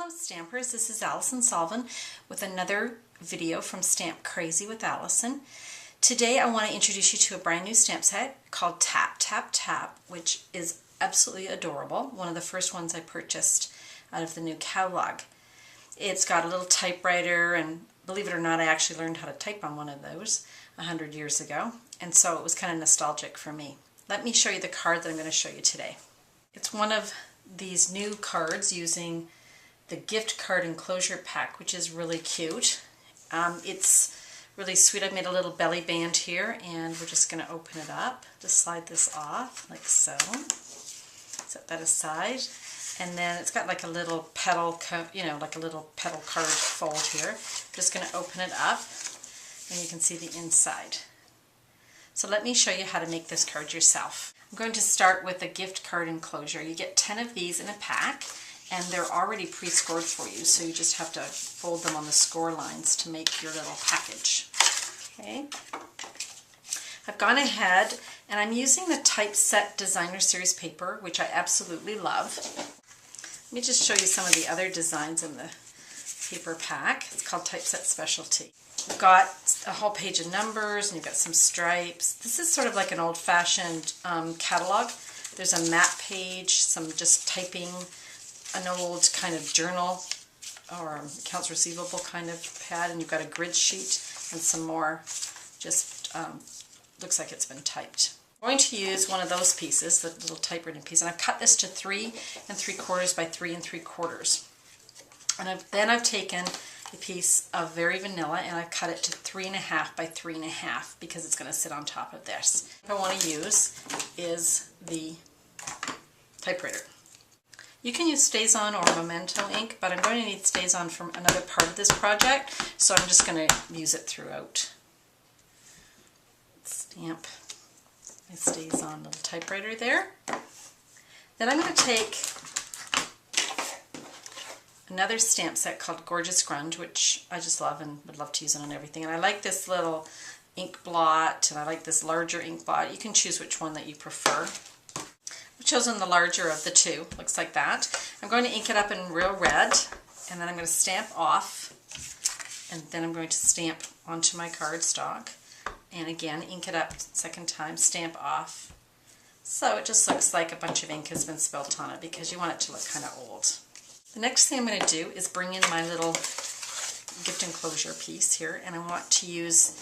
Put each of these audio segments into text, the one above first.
Hello Stampers, this is Alison Solven with another video from Stamp Crazy with Alison. Today I want to introduce you to a brand new stamp set called Tap Tap Tap, which is absolutely adorable. One of the first ones I purchased out of the new catalog. It's got a little typewriter, and believe it or not, I actually learned how to type on one of those 100 years ago, and so it was kind of nostalgic for me. Let me show you the card that I'm going to show you today. It's one of these new cards using the gift card enclosure pack, which is really cute. It's really sweet. I've made a little belly band here, and we're just going to open it up. Just slide this off like so. Set that aside, and then it's got like a little petal, like a little petal card fold here. I'm just going to open it up, and you can see the inside. So let me show you how to make this card yourself. I'm going to start with a gift card enclosure. You get 10 of these in a pack, and they're already pre-scored for you, so you just have to fold them on the score lines to make your little package. Okay. I've gone ahead and I'm using the Typeset Designer Series paper, which I absolutely love. Let me just show you some of the other designs in the paper pack. It's called Typeset Specialty. You've got a whole page of numbers, and you've got some stripes. This is sort of like an old-fashioned catalog. There's a map page, some just typing, an old kind of journal or accounts receivable kind of pad, and you've got a grid sheet and some more just looks like it's been typed. I'm going to use one of those pieces, the little typewritten piece, and I've cut this to 3 3/4 by 3 3/4. And then I've taken a piece of Very Vanilla and I've cut it to 3 1/2 by 3 1/2 because it's going to sit on top of this. What I want to use is the typewriter. You can use StazOn or Memento ink, but I'm going to need StazOn from another part of this project, so I'm just going to use it throughout. Stamp my StazOn little typewriter there. Then I'm going to take another stamp set called Gorgeous Grunge, which I just love and would love to use it on everything. And I like this little ink blot, and I like this larger ink blot. You can choose which one that you prefer. I've chosen the larger of the two. Looks like that. I'm going to ink it up in real red, and then I'm going to stamp off, and then I'm going to stamp onto my cardstock, and again ink it up second time, stamp off. So it just looks like a bunch of ink has been spilt on it because you want it to look kind of old. The next thing I'm going to do is bring in my little gift enclosure piece here, and I want to use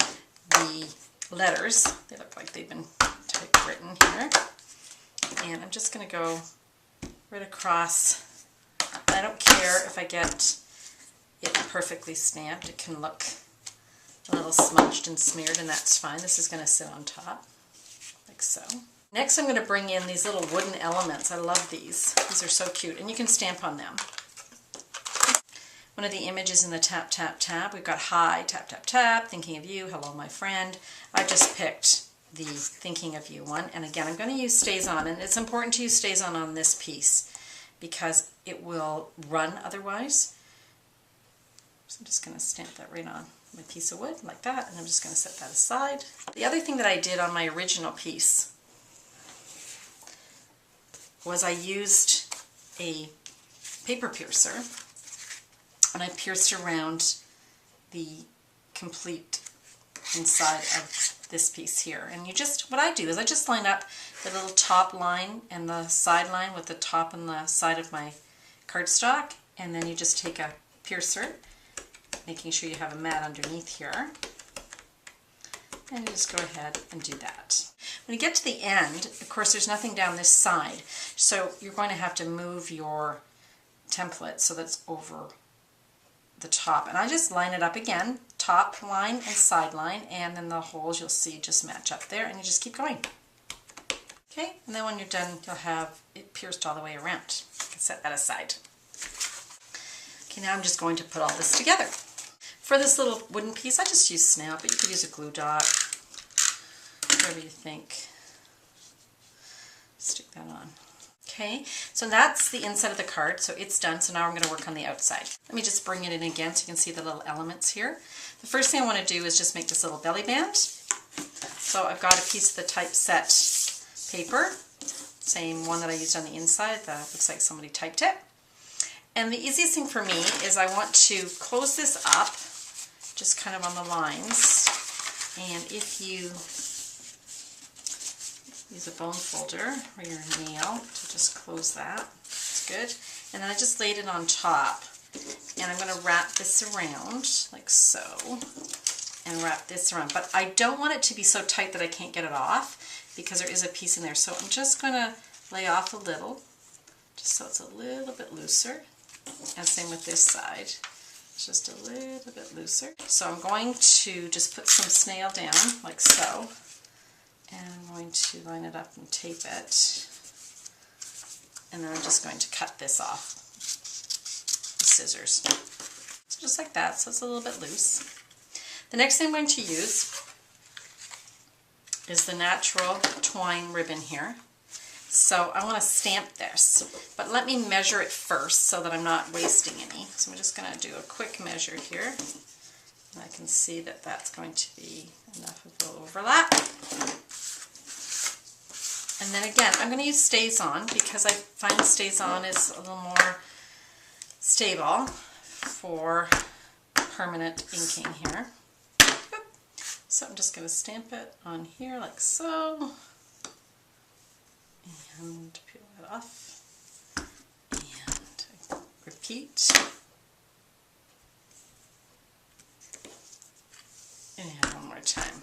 the letters. They look like they've been typewritten here. And I'm just going to go right across. I don't care if I get it perfectly stamped. It can look a little smudged and smeared, and that's fine. This is going to sit on top, like so. Next I'm going to bring in these little wooden elements. I love these. These are so cute, and you can stamp on them. One of the images in the Tap Tap Tap, we've got Hi, Tap Tap Tap, Thinking of You, Hello My Friend. I just picked the Thinking of You one, and again I'm going to use StazOn, and it's important to use StazOn on this piece because it will run otherwise. So I'm just going to stamp that right on my piece of wood like that, and I'm just going to set that aside. The other thing that I did on my original piece was I used a paper piercer, and I pierced around the complete inside of this piece here. And what I do is I just line up the little top line and the side line with the top and the side of my cardstock, and then you just take a piercer, making sure you have a mat underneath here, and you just go ahead and do that. When you get to the end, of course there's nothing down this side, so you're going to have to move your template so that's over the top. And I just line it up again, top line and side line, and then the holes you'll see just match up there, and you just keep going. Okay, and then when you're done, you'll have it pierced all the way around. You can set that aside. Okay, now I'm just going to put all this together. For this little wooden piece, I just use snap, but you could use a glue dot, whatever you think. Stick that on. Okay, so that's the inside of the card, so it's done. So now I'm going to work on the outside. Let me just bring it in again so you can see the little elements here. The first thing I want to do is just make this little belly band. So I've got a piece of the Typeset paper, same one that I used on the inside. That looks like somebody typed it. And the easiest thing for me is I want to close this up, just kind of on the lines. And if you use a bone folder or your nail to just close that, it's good. And then I just laid it on top. And I'm going to wrap this around like so. And wrap this around. But I don't want it to be so tight that I can't get it off, because there is a piece in there. So I'm just going to lay off a little, just so it's a little bit looser. And same with this side. It's just a little bit looser. So I'm going to just put some snail down like so. And I'm going to line it up and tape it. And then I'm just going to cut this off with scissors. So just like that, so it's a little bit loose. The next thing I'm going to use is the natural twine ribbon here. So I want to stamp this, but let me measure it first so that I'm not wasting any. So I'm just going to do a quick measure here. And I can see that that's going to be enough of an overlap. And then again, I'm going to use Stays On because I find Stays On is a little more stable for permanent inking here. So I'm just going to stamp it on here like so. And peel that off. And repeat. And one more time.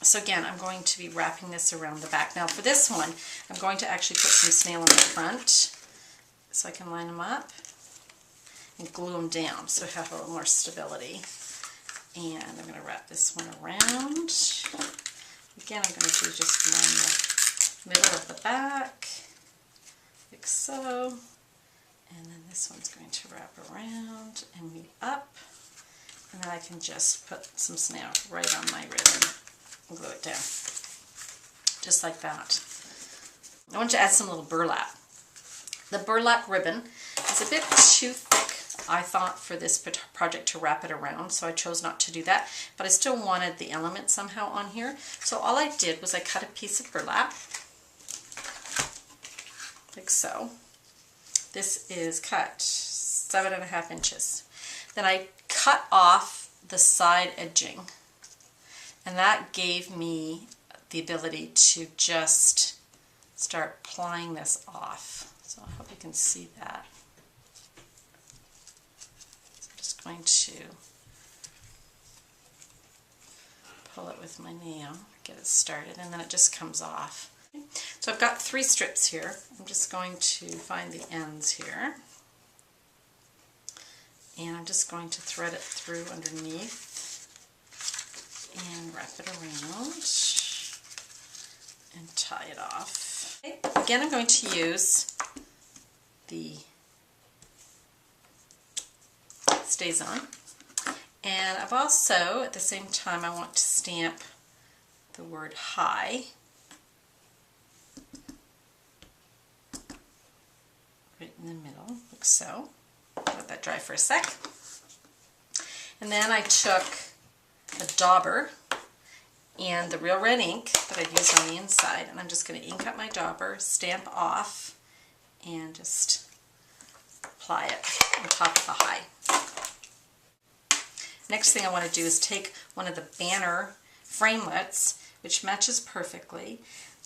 So again, I'm going to be wrapping this around the back. Now for this one, I'm going to actually put some snail in the front so I can line them up and glue them down so I have a little more stability. And I'm going to wrap this one around. Again, I'm going to do just line the middle of the back, like so. And then this one's going to wrap around and meet up. And then I can just put some snail right on my ribbon and glue it down. Just like that. I want to add some little burlap. The burlap ribbon is a bit too thick, I thought, for this project to wrap it around, so I chose not to do that, but I still wanted the element somehow on here. So all I did was I cut a piece of burlap, like so. This is cut 7.5 inches. Then I cut off the side edging, and that gave me the ability to just start plying this off. So I hope you can see that. So I'm just going to pull it with my nail, get it started, and then it just comes off. Okay. So I've got 3 strips here. I'm just going to find the ends here. And I'm just going to thread it through underneath and wrap it around and tie it off. Okay. Again, I'm going to use the Stays On. And I've also, at the same time, I want to stamp the word hi right in the middle, like so. Let that dry for a sec. And then I took a dauber and the Real Red ink that I've used on the inside, and I'm just going to ink up my dauber, stamp off, and just apply it on top of the hi. Next thing I want to do is take one of the banner framelits, which matches perfectly,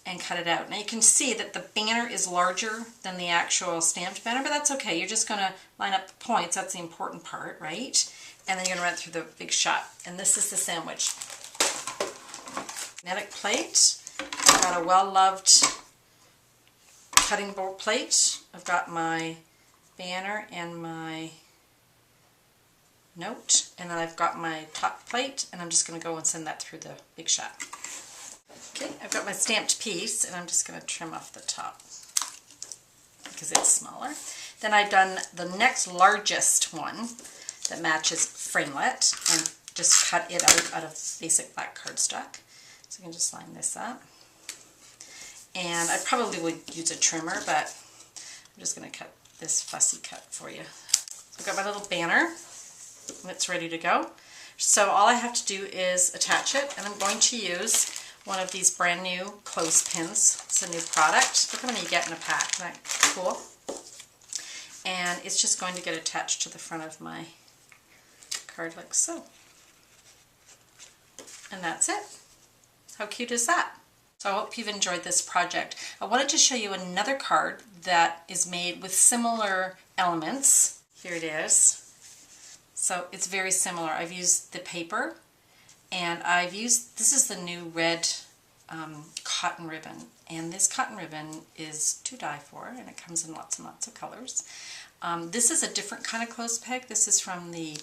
and cut it out. Now you can see that the banner is larger than the actual stamped banner, but that's okay. You're just going to line up the points. That's the important part, right? And then you're going to run it through the big shot. And this is the sandwich. Magnetic plate. I've got a well-loved cutting board plate. I've got my banner and my note, and then I've got my top plate, and I'm just going to go and send that through the big shot. Okay, I've got my stamped piece, and I'm just going to trim off the top because it's smaller. Then I've done the next largest one that matches Framelit and just cut it out of basic black cardstock. So I can just line this up. And I probably would use a trimmer, but I'm just going to cut this fussy cut for you. So I've got my little banner, and it's ready to go. So all I have to do is attach it, and I'm going to use one of these brand new clothespins. It's a new product. Look how many you get in a pack. Isn't that cool? and it's just going to get attached to the front of my card like so. And that's it. How cute is that? So I hope you've enjoyed this project. I wanted to show you another card that is made with similar elements. Here it is. So it's very similar. I've used the paper, and I've used, this is the new red cotton ribbon, and this cotton ribbon is to die for, and it comes in lots and lots of colors. This is a different kind of clothes peg. This is from the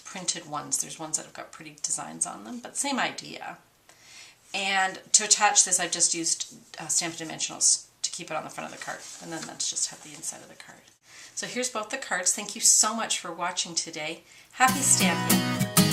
printed ones. There's ones that have got pretty designs on them, but same idea. And to attach this, I've just used Stampin' Dimensionals to keep it on the front of the card, and then that's just have the inside of the card. So here's both the cards. Thank you so much for watching today. Happy stamping!